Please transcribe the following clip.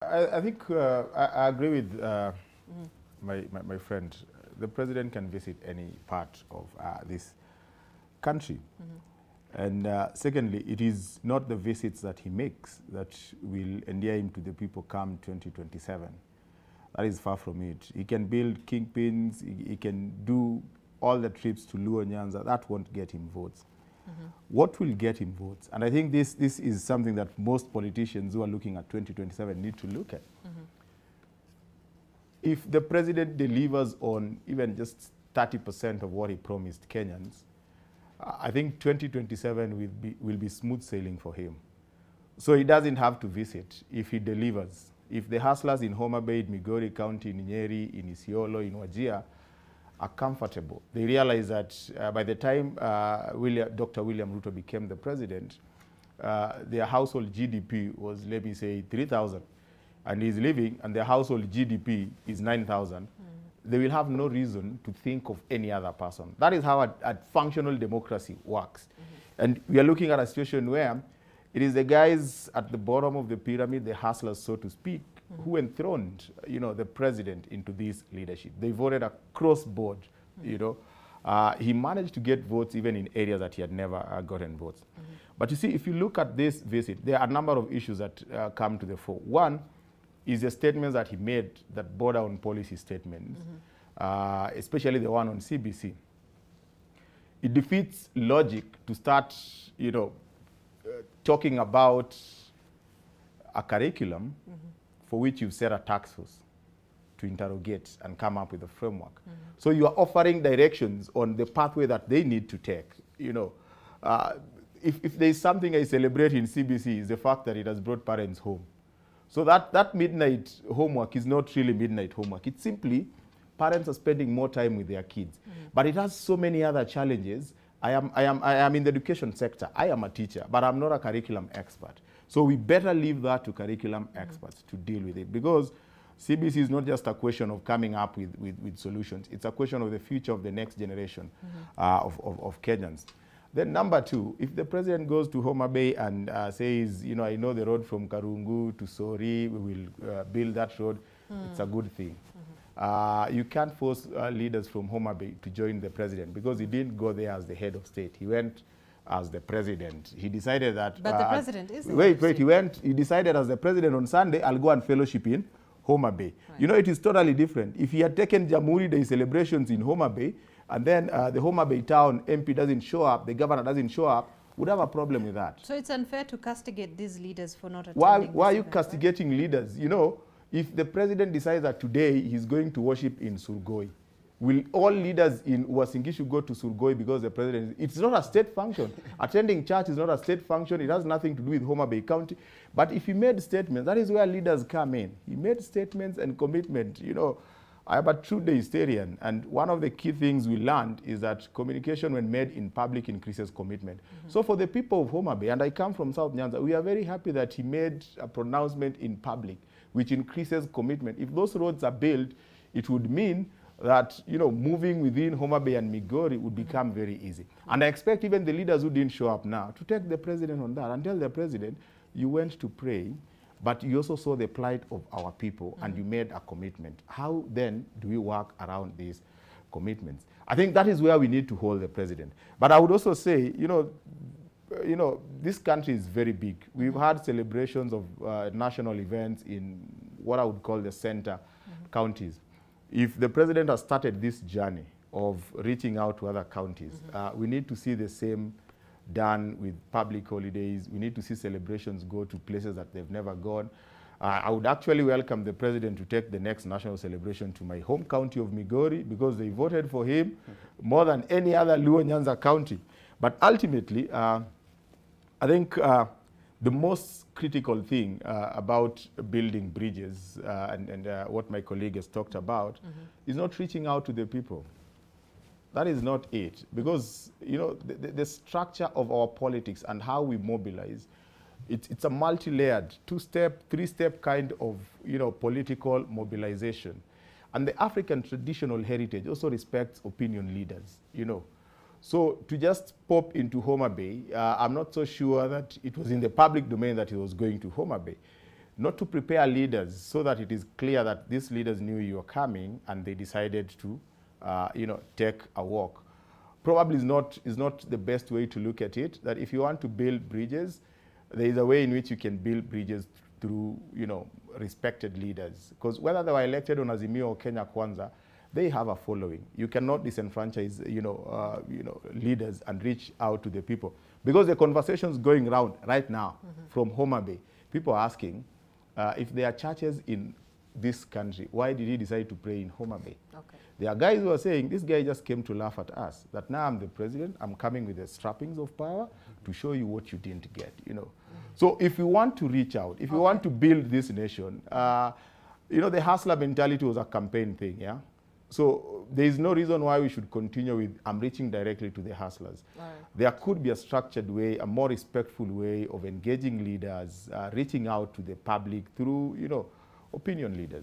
I think I agree with my friend. The president can visit any part of this country. And secondly, it is not the visits that he makes that will endear him to the people come 2027. That is far from it. He can build kingpins, he can do all the trips to Luo Nyanza. That won't get him votes. What will get him votes? And I think this is something that most politicians who are looking at 2027 need to look at. If the president delivers on even just 30% of what he promised Kenyans, I think 2027 will be smooth sailing for him. So he doesn't have to visit if he delivers. If the hustlers in Homa Bay, in Migori County, in Nyeri, in Isiolo, in Wajir are comfortable, they realize that by the time Dr. William Ruto became the president, their household GDP was, let me say, 3,000. And he's living, and their household GDP is 9,000. They will have no reason to think of any other person. That is how a functional democracy works. And we are looking at a situation where it is the guys at the bottom of the pyramid, the hustlers, so to speak, who enthroned, the president into this leadership. They voted across board, He managed to get votes even in areas that he had never gotten votes. But you see, if you look at this visit, there are a number of issues that come to the fore. One is the statements that he made that border on policy statements, especially the one on CBC. It defeats logic to start, talking about a curriculum for which you've set a task force to interrogate and come up with a framework. So you are offering directions on the pathway that they need to take. If there is something I celebrate in CBC is the fact that it has brought parents home. So that midnight homework is not really midnight homework. It's simply parents are spending more time with their kids. But it has so many other challenges. I am in the education sector. I am a teacher, but I'm not a curriculum expert. So we better leave that to curriculum experts to deal with it, because CBC is not just a question of coming up with solutions. It's a question of the future of the next generation of Kenyans. Then number two, if the president goes to Homa Bay and says, I know the road from Karungu to Sori, we will build that road, it's a good thing. You can't force leaders from Homa Bay to join the president, because he didn't go there as the head of state. He went as the president. He decided that... But the president is the he decided as the president on Sunday, I'll go and fellowship in Homa Bay. Right. It is totally different. If he had taken Jamhuri Day celebrations in Homa Bay, and then the Homa Bay town MP doesn't show up, the governor doesn't show up, would have a problem with that. So it's unfair to castigate these leaders for not attending. Why are you castigating leaders? If the president decides that today he's going to worship in Surgoi, will all leaders in Uasin go to Surgoi because the president... It's not a state function. Attending church is not a state function. It has nothing to do with Homa Bay County. But if he made statements, that is where leaders come in. He made statements and commitment. I am a true deistarian, and one of the key things we learned is that communication when made in public increases commitment. So for the people of Homa Bay, and I come from South Nyanza, we are very happy that he made a pronouncement in public, which increases commitment. If those roads are built, it would mean that, moving within Homa Bay and Migori would become very easy. And I expect even the leaders who didn't show up now to take the president on that and tell the president, you went to pray, but you also saw the plight of our people and you made a commitment. How then do we work around these commitments? I think that is where we need to hold the president. But I would also say, this country is very big. We've had celebrations of national events in what I would call the center counties. If the president has started this journey of reaching out to other counties, we need to see the same done with public holidays. We need to see celebrations go to places that they've never gone. I would actually welcome the president to take the next national celebration to my home county of Migori, because they voted for him more than any other Luo Nyanza county. But ultimately, I think the most critical thing about building bridges and what my colleague has talked about is not reaching out to the people. That is not it, because the structure of our politics and how we mobilize, it's a multi-layered, two-step, three-step kind of political mobilization. And the African traditional heritage also respects opinion leaders. So to just pop into Homa Bay, I'm not so sure that it was in the public domain that he was going to Homa Bay. not to prepare leaders so that it is clear that these leaders knew you were coming and they decided to, take a walk. Probably is not the best way to look at it, that if you want to build bridges, there is a way in which you can build bridges through, respected leaders. Because whether they were elected on Azimio or Kenya Kwanza, they have a following. You cannot disenfranchise, leaders and reach out to the people. Because the conversations going around right now from Homa Bay, people are asking, if there are churches in this country, why did he decide to pray in Homa Bay? Okay. There are guys who are saying, this guy just came to laugh at us, that now I'm the president, I'm coming with the trappings of power to show you what you didn't get, So if you want to reach out, if you want to build this nation, the hustler mentality was a campaign thing, yeah? So there is no reason why we should continue with, I'm reaching directly to the hustlers. Right. There could be a structured way, a more respectful way of engaging leaders, reaching out to the public through, opinion leaders.